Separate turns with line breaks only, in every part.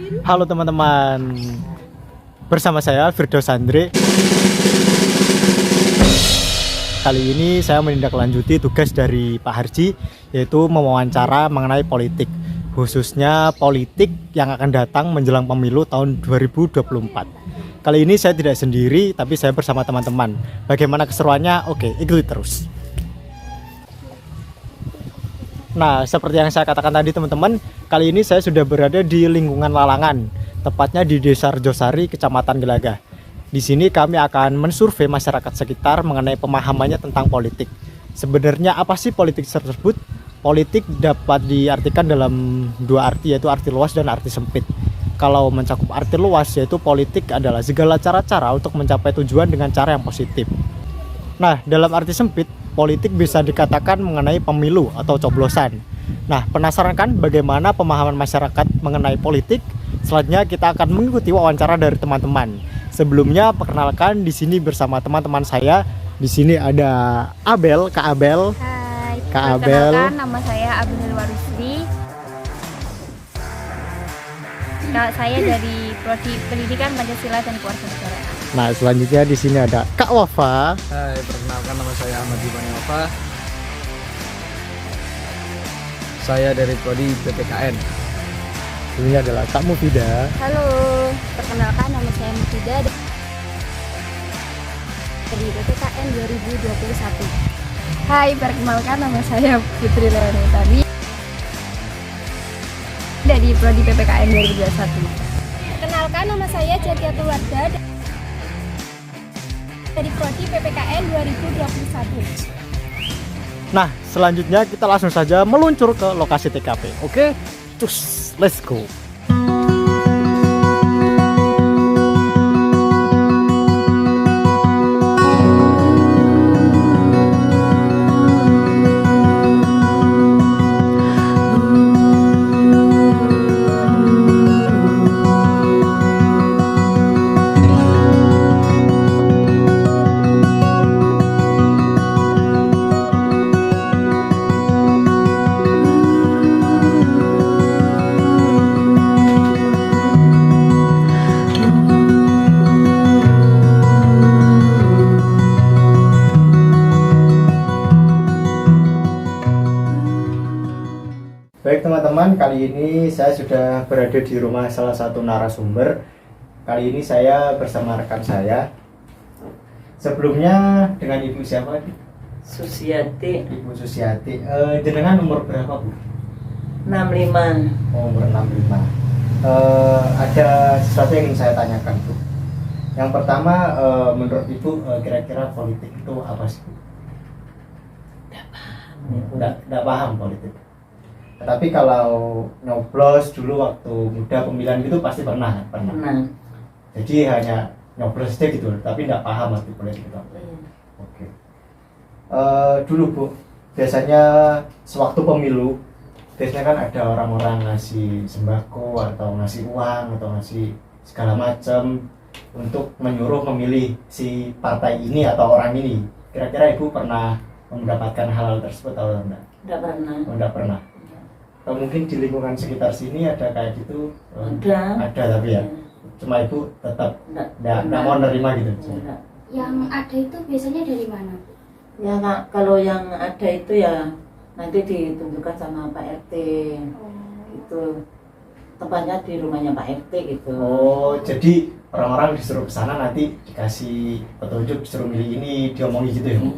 Halo teman-teman, bersama saya Firdaus Andre. Kali ini saya menindaklanjuti tugas dari Pak Harji, yaitu mewawancara mengenai politik, khususnya politik yang akan datang menjelang pemilu tahun 2024. Kali ini saya tidak sendiri, tapi saya bersama teman-teman. Bagaimana keseruannya? Oke, ikuti terus. Nah, seperti yang saya katakan tadi teman-teman, kali ini saya sudah berada di lingkungan Lalangan, tepatnya di Desa Rejosari, Kecamatan Gelagah. Di sini kami akan mensurvei masyarakat sekitar mengenai pemahamannya tentang politik. Sebenarnya apa sih politik tersebut? Politik dapat diartikan dalam dua arti, yaitu arti luas dan arti sempit. Kalau mencakup arti luas, yaitu politik adalah segala cara-cara untuk mencapai tujuan dengan cara yang positif. Nah, dalam arti sempit, politik bisa dikatakan mengenai pemilu atau coblosan. Nah, penasaran kan bagaimana pemahaman masyarakat mengenai politik? Selanjutnya kita akan mengikuti wawancara dari teman-teman. Sebelumnya perkenalkan, di sini bersama teman-teman saya. Di sini ada Abel, Kak Abel.
Hai,
Kak Abel.
perkenalkan nama saya Abel Warisdi. Saya dari Prodi Pendidikan Pancasila dan Kewarganegaraan.
Nah, selanjutnya di sini ada Kak Wafa.
Hai, perkenalkan nama saya Ahmad Ibani Wafa. Saya dari Prodi PPKN.
Ini adalah Kak Mufida.
Halo, perkenalkan nama saya Mufida dari PPKN 2021. Hai, perkenalkan nama saya Putri Leonetani dari Prodi PPKN 2021. Perkenalkan nama saya Jatiatul Warda dari Prodi PPKN 2021.
Nah, selanjutnya kita langsung saja meluncur ke lokasi TKP. Oke, cus, let's go. Baik teman-teman, kali ini saya sudah berada di rumah salah satu narasumber. Kali ini saya bersama rekan saya. Sebelumnya dengan Ibu siapa?
Susiati
Ibu Susiati. Jenengan umur berapa, Bu?
65.
Oh, umur 65. Ada sesuatu yang ingin saya tanyakan, Bu. Yang pertama, menurut Ibu kira-kira politik itu apa sih, Bu? Tidak paham politik. Tapi kalau nyoblos dulu waktu muda pemilihan itu pasti pernah.
Pernah.
Jadi hanya nyoblos aja gitu, tapi tidak paham arti politik itu.
Iya.
Oke. Dulu Bu, biasanya sewaktu pemilu, biasanya kan ada orang-orang ngasih sembako atau ngasih uang atau ngasih segala macam untuk menyuruh memilih si partai ini atau orang ini. Kira-kira Ibu pernah mendapatkan hal tersebut atau enggak?
Enggak pernah.
Oh, enggak pernah. Atau mungkin di lingkungan sekitar sini ada kayak gitu? Ada tapi ya. Cuma Ibu tetap enggak mau nerima gitu.
Enggak.
Yang ada itu biasanya dari mana?
Ya Kak, kalau yang ada itu ya nanti ditentukan sama Pak RT. Itu tempatnya di rumahnya Pak RT gitu.
Oh, jadi orang-orang disuruh ke sana nanti dikasih petunjuk, disuruh milih ini, diomongi gitu ya?
Iya.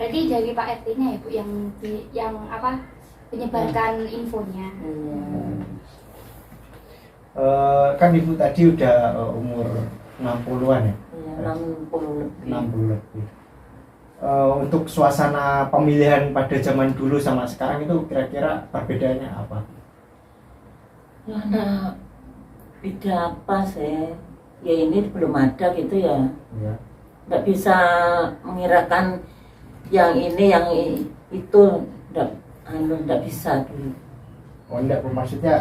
Berarti dari Pak RT-nya ya Bu yang menyebarkan infonya.
Iya.
Kan Ibu tadi udah umur 60-an ya?
Iya, 60 lebih.
60 lebih. Untuk suasana pemilihan pada zaman dulu sama sekarang itu kira-kira perbedaannya apa?
Ya nah, beda apa sih? Ya ini belum ada gitu ya.
Ya.
Nggak bisa mengirakan yang ini yang itu nggak bisa dulu.
Oh enggak, maksudnya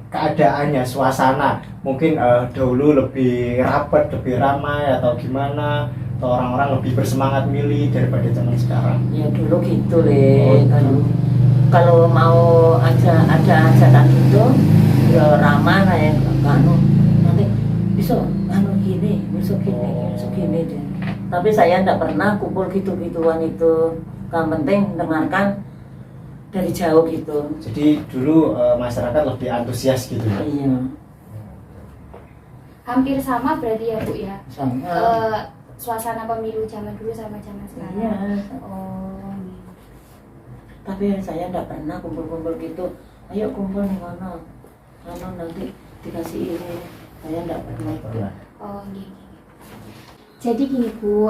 keadaannya, suasana mungkin dahulu lebih rapat, lebih ramai atau gimana, atau orang-orang lebih bersemangat milih daripada zaman sekarang.
Ya dulu gitu kalau mau ada ajakan gitu ya ramah lah ya anu nanti besok anu gini besok gini deh. Tapi saya tidak pernah kumpul gitu-gituan itu. Yang penting dengarkan dari jauh gitu.
Jadi dulu masyarakat lebih antusias gitu ya.
Iya.
Hampir sama berarti ya Bu ya.
Sama.
Suasana pemilu zaman dulu sama zaman sekarang.
Iya.
Oh.
Tapi saya tidak pernah kumpul-kumpul gitu. Ayo kumpul nih mana? Anu nanti dikasih ini. Saya tidak pernah.
Oh gini. Jadi gini Bu,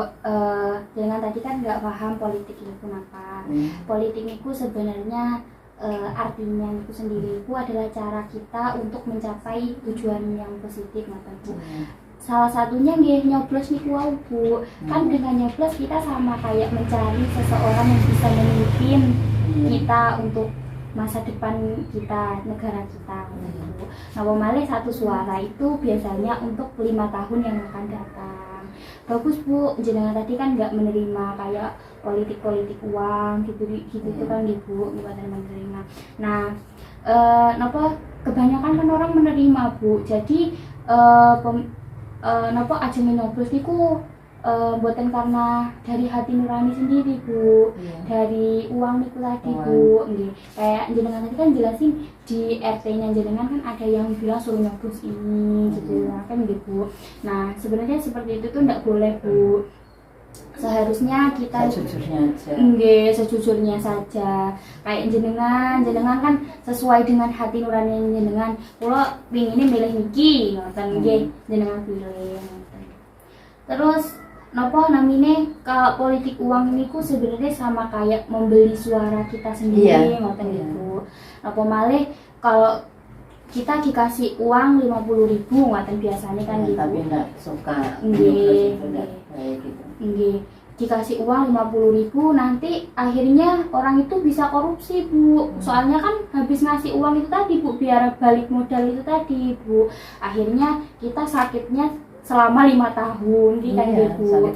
dengan tadi kan nggak paham politik itu apa. Politik itu sebenarnya artinya itu sendiri itu adalah cara kita untuk mencapai tujuan yang positif, ngoten Bu. Salah satunya nggih nyoblos niku wau Bu. Kan dengan nyoblos kita sama kayak mencari seseorang yang bisa memimpin kita untuk masa depan kita, negara kita. Nah, pemilih satu suara itu biasanya untuk 5 tahun yang akan datang. Bagus Bu, jenengan tadi kan nggak menerima kayak politik uang gitu itu kan Bu, nggak menerima. Nah, napa kebanyakan kan orang menerima Bu. Jadi napa ajeng nyoblos niku buatan karena dari hati nurani sendiri Bu, dari uang niku tadi Bu, nggih. Kayak jenengan tadi kan jelasin di RT-nya jenengan kan ada yang bilang suruh nyoblos ini gitu kan gitu Bu. Nah sebenarnya seperti itu tuh nggak boleh Bu. Seharusnya kita sejujurnya saja. Kayak jenengan kan sesuai dengan hati nurani jenengan. Kalau pingin milih niki, ngoten nggih, jenengan pilih. Terus napa namine kalau politik uang niku sebenarnya sama kayak membeli suara kita sendiri, ngoten niku. Napa malih kalau kita dikasih uang 50.000 ngoten biasanya kan gitu.
Tapi enggak suka.
Nggih.
Gitu.
Nggih. Dikasih uang 50.000 nanti akhirnya orang itu bisa korupsi Bu. Soalnya kan habis ngasih uang itu tadi Bu biar balik modal itu tadi Bu. Akhirnya kita sakitnya selama 5 tahun kan Bu.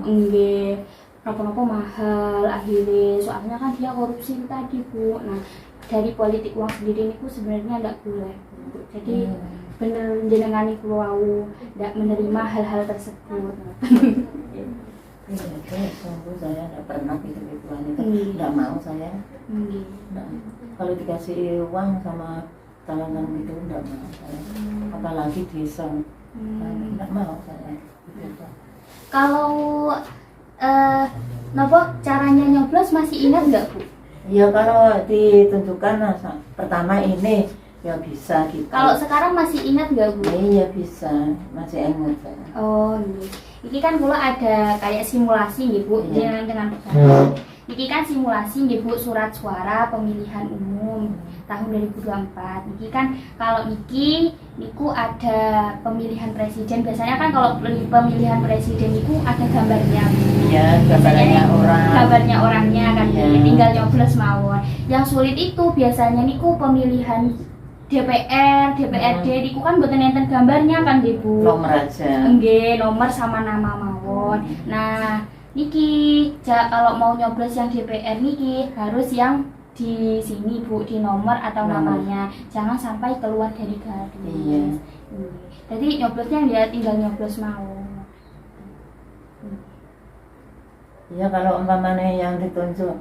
Nggih. Napa-napa mahal akhirnya soalnya kan dia korupsi itu tadi Bu. Nah, dari politik uang sendiri niku sebenarnya enggak boleh Bu. Jadi bener jenengan niku wau enggak menerima hal-hal tersebut.
Saya enggak pernah gitu-gituan itu. Enggak mau saya. Kalau dikasih uang sama talangan gitu enggak mau saya. Apalagi desa. Enggak mau saya.
Kalau napa caranya nyoblos masih ingat enggak Bu?
Ya kalau ditentukan pertama ini ya bisa gitu.
Kalau sekarang masih ingat nggak Bu?
Iya bisa, masih ingat saya.
Oh iya. Ini kan pula ada kayak simulasi nih Bu, dengan Ini kan simulasi nih Bu, surat suara pemilihan umum tahun 2024. Ini kan kalau niku ada pemilihan presiden. Biasanya kan kalau pemilihan presiden niku ada gambarnya.
Iya, gambarnya orang.
Gambarnya orangnya kan, tinggal nyoblos mawon. Yang sulit itu biasanya niku pemilihan DPR, DPRD niku kan mboten enten gambarnya kan Bu.
Nomor aja.
Nggih, nomor sama nama mawon. Nah, niki kalau mau nyoblos yang DPR niki harus yang di sini Bu, di nomor atau namanya. Jangan sampai keluar dari garis.
Iya.
Jadi nyoblosnya dia tinggal nyoblos mau.
Iya, kalau umpamanya yang ditunjuk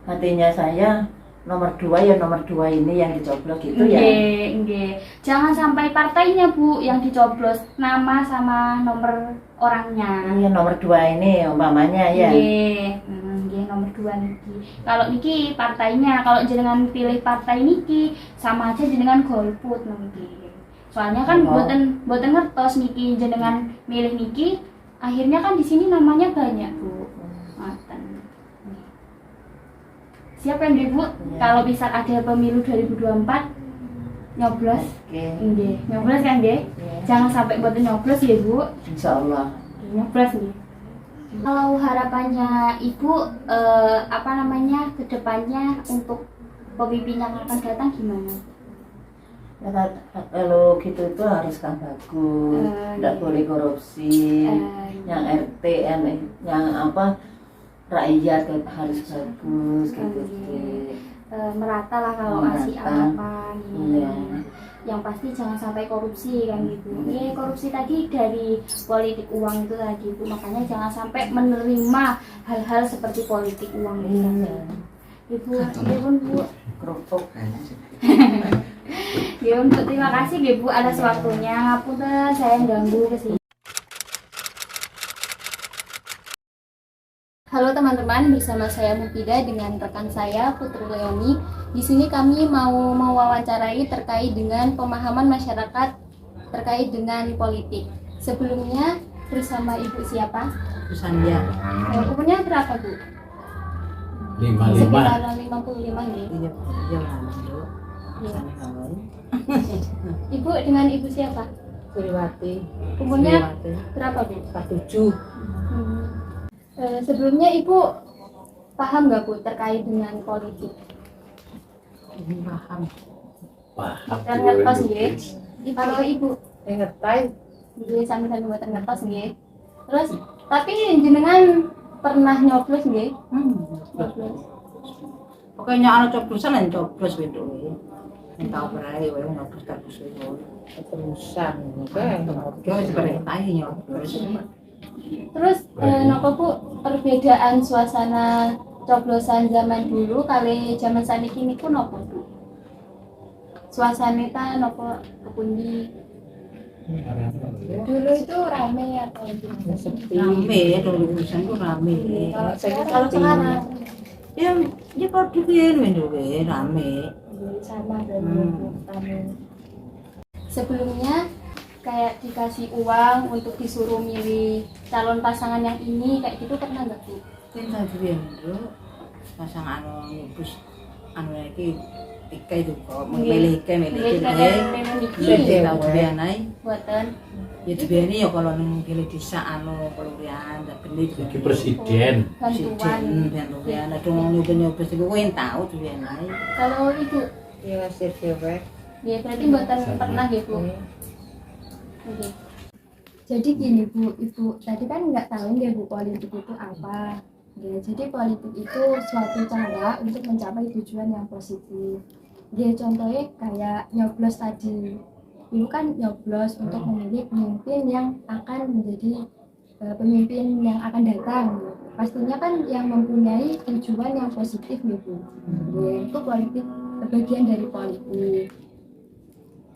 hatinya saya nomor 2 ya nomor 2 ini yang dicoblos gitu ya.
Nggih. Jangan sampai partainya Bu yang dicoblos, nama sama nomor orangnya.
Iya, nomor 2 ini umpamanya ya.
Nggih, nomor 2 niki. Kalau niki partainya, kalau jenengan pilih partai niki sama aja jenengan golput niki. Soalnya kan boten ngertos niki jenengan milih niki, akhirnya kan di sini namanya banyak Bu. Siapa yang Bu? Kalau bisa ada pemilu 2024 nyoblos. Nggih, nyoblos kan nggih? Jangan sampai boten nyoblos ya Bu.
Insyaallah.
Nyoblos nggih. Kalau harapannya Ibu ke depannya untuk pemimpin yang akan datang gimana?
Ya, kalau gitu itu harus kan bagus, tidak boleh korupsi, yang RT, yang apa rakyat harus bagus gitu.
merata lah kalau ngasih
Merata.
apa gitu.
Iya.
Yang pasti jangan sampai korupsi kan gitu. Ini korupsi tadi dari politik uang itu tadi Bu, makanya jangan sampai menerima hal-hal seperti politik uang itu tadi. Ibu, ya pun Bu.
Kerupuk.
Ya untuk terima kasih ya Bu atas waktunya. Ngapunten saya ganggu ke sini. Halo teman-teman, bersama saya Mufidah dengan rekan saya Putri Leoni. Di sini kami mau mewawancarai terkait dengan pemahaman masyarakat terkait dengan politik. Sebelumnya bersama Ibu siapa?
Sania.
Umurnya berapa Bu?
55.
Sekitar 55 nih.
Iya, iya lama dulu.
Iya. Ibu dengan Ibu siapa?
Suriwati.
Umurnya berapa Bu?
47.
Sebelumnya Ibu paham nggak Bu terkait dengan politik?
Paham.
Dan ngertos nggih. Kalau Ibu
Ngerti.
nggih sami-sami mboten ngertos nggih. Terus tapi jenengan pernah nyoblos nggih? Nyoblos.
Pokoknya ana coblosan lan coblos wedoke. Nek tau berai wae nyoblos terus wedoke. Terusan oke. Wis perintahi nyoblos.
Terus napa Bu perbedaan suasana coblosan zaman dulu kali zaman saniki niku napa Bu? Suasana ta napa kepundi? Dulu itu rame atau gimana?
Rame ya dulu urusan itu rame.
Kalau sekarang
Ya, ya kok dikirim wedoke rame.
sama rame. Sebelumnya kayak dikasih uang untuk disuruh milih calon pasangan yang ini kayak gitu pernah nggak Bu?
Kita biyen dulu pasangan nyebus anu iki Ika itu kok milih Ika
Milih
Jadi tahu dianai
buatan
ya dibiani ya kalau nang pilih desa anu kelurahan tak beli
Iki presiden.
bantuan.
bantuan ada nyoba-nyoba sih kowe yang tahu dianai
Kalau Ibu
ya sirwek
ya berarti buatan pernah ya Bu? Oke. Jadi gini Bu, Ibu tadi kan nggak tahu ya Bu politik itu apa. Ya, jadi politik itu suatu cara untuk mencapai tujuan yang positif. Ya contohnya kayak nyoblos tadi. Ibu kan nyoblos untuk memilih pemimpin yang akan menjadi pemimpin yang akan datang. Pastinya kan yang mempunyai tujuan yang positif ya Bu. Ya, itu politik bagian dari politik.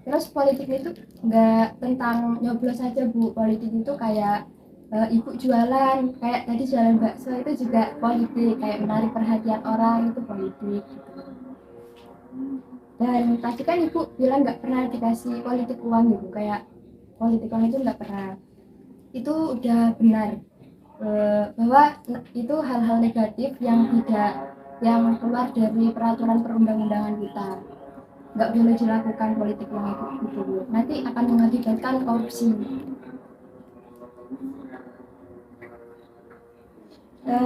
Terus politik itu nggak tentang nyoblos saja Bu, politik itu kayak ibu jualan, kayak tadi jualan bakso itu juga politik, kayak menarik perhatian orang itu politik. Dan tadi kan ibu bilang nggak pernah dikasih politik uang gitu, kayak politik uang itu nggak pernah. Itu udah benar bahwa itu hal-hal negatif yang keluar dari peraturan perundang-undangan kita. Nggak boleh dilakukan politik uang itu, nanti akan mengakibatkan korupsi.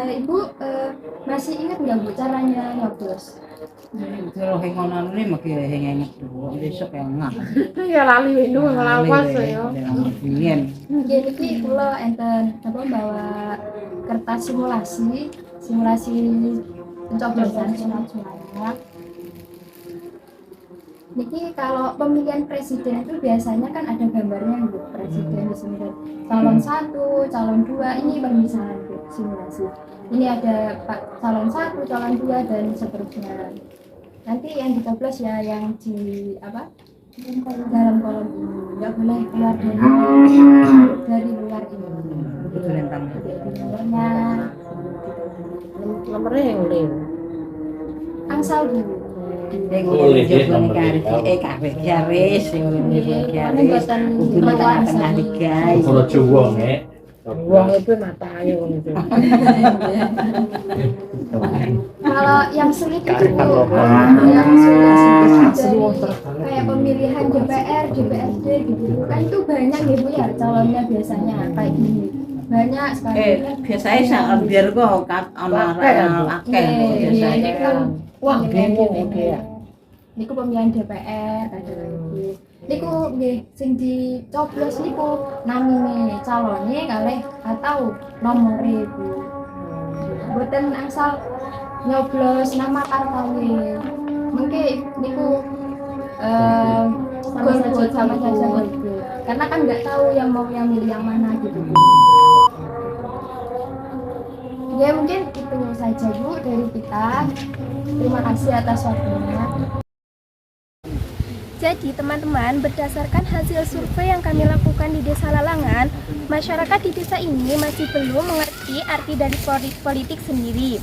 Ibu masih ingat nggak Bu caranya nyoblos?
kalau hengonan ini makin hengenget dulu besok yang ngah
Ya lali windu ngelawas ya.
ingin
Jadi kula enten apa bawa kertas simulasi pencoblosan surat-surat. Niki kalau pemilihan presiden itu biasanya kan ada gambarnya gitu, presiden di sini calon 1, calon 2, ini pemisahan gitu, simulasi. Ini ada Pak calon 1, calon 2 dan seterusnya. Nanti yang dicoblos ya yang di apa? Dalam kolom ini. Enggak boleh keluar dari luar ini.
itu rentang
Nomornya
Nomornya yang leo.
angsal dulu.
Boleh deh, nomor
garis
Kalau Jawa nek.
Uang itu mata ayo gitu.
Kalau yang sulit itu yang sulit kayak pemilihan DPR, DPRD gitu kan itu banyak ya Bu ya calonnya biasanya kayak gini banyak sekali.
biasanya saat biar kok orang akeh biasanya
kan
Wah, bingung dia.
niku pemilihan DPR ada lagi. Niku nggih sing dicoblos niku namine calone kalih atau nomore Bu. Mboten angsal nyoblos nama partai. niku golput sama saja golput. Karena kan nggak tahu yang mau yang milih yang mana gitu. Ya mungkin itu saja Bu dari kita. Terima kasih atas waktunya.
Jadi teman-teman, berdasarkan hasil survei yang kami lakukan di Desa Lalangan, masyarakat di desa ini masih belum mengerti arti dari politik sendiri.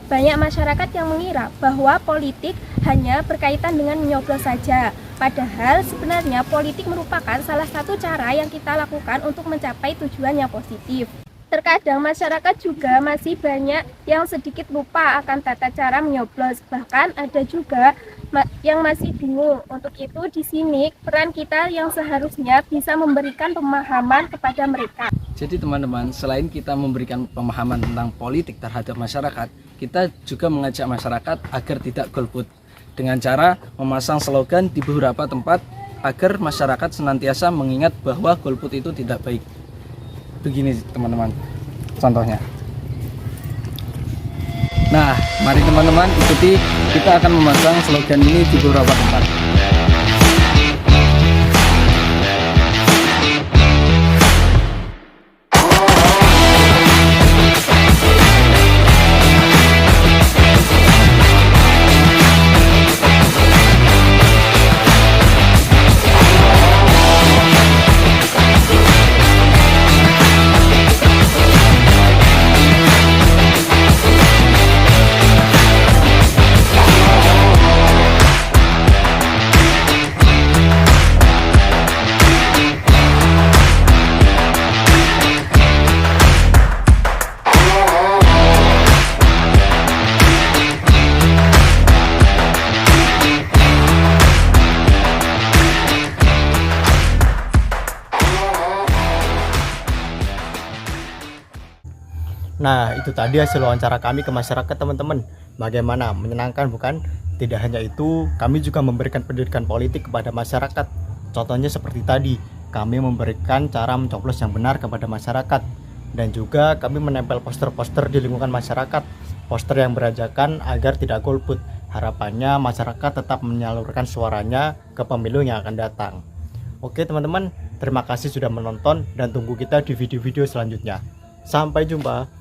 Banyak masyarakat yang mengira bahwa politik hanya berkaitan dengan menyoblos saja. Padahal sebenarnya politik merupakan salah satu cara yang kita lakukan untuk mencapai tujuan yang positif. Terkadang masyarakat juga masih banyak yang sedikit lupa akan tata cara menyoblos. Bahkan ada juga yang masih bingung. Untuk itu di sini peran kita yang seharusnya bisa memberikan pemahaman kepada mereka.
Jadi teman-teman, selain kita memberikan pemahaman tentang politik terhadap masyarakat, kita juga mengajak masyarakat agar tidak golput dengan cara memasang slogan di beberapa tempat agar masyarakat senantiasa mengingat bahwa golput itu tidak baik. Begini teman-teman, contohnya. Nah, mari teman-teman ikuti, kita akan memasang slogan ini di beberapa tempat.
Nah, itu tadi hasil wawancara kami ke masyarakat teman-teman. Bagaimana? Menyenangkan bukan? Tidak hanya itu, kami juga memberikan pendidikan politik kepada masyarakat. Contohnya seperti tadi, kami memberikan cara mencoblos yang benar kepada masyarakat. Dan juga kami menempel poster-poster di lingkungan masyarakat. Poster yang berajakan agar tidak golput. Harapannya masyarakat tetap menyalurkan suaranya ke pemilu yang akan datang. Oke teman-teman, terima kasih sudah menonton dan tunggu kita di video-video selanjutnya. Sampai jumpa.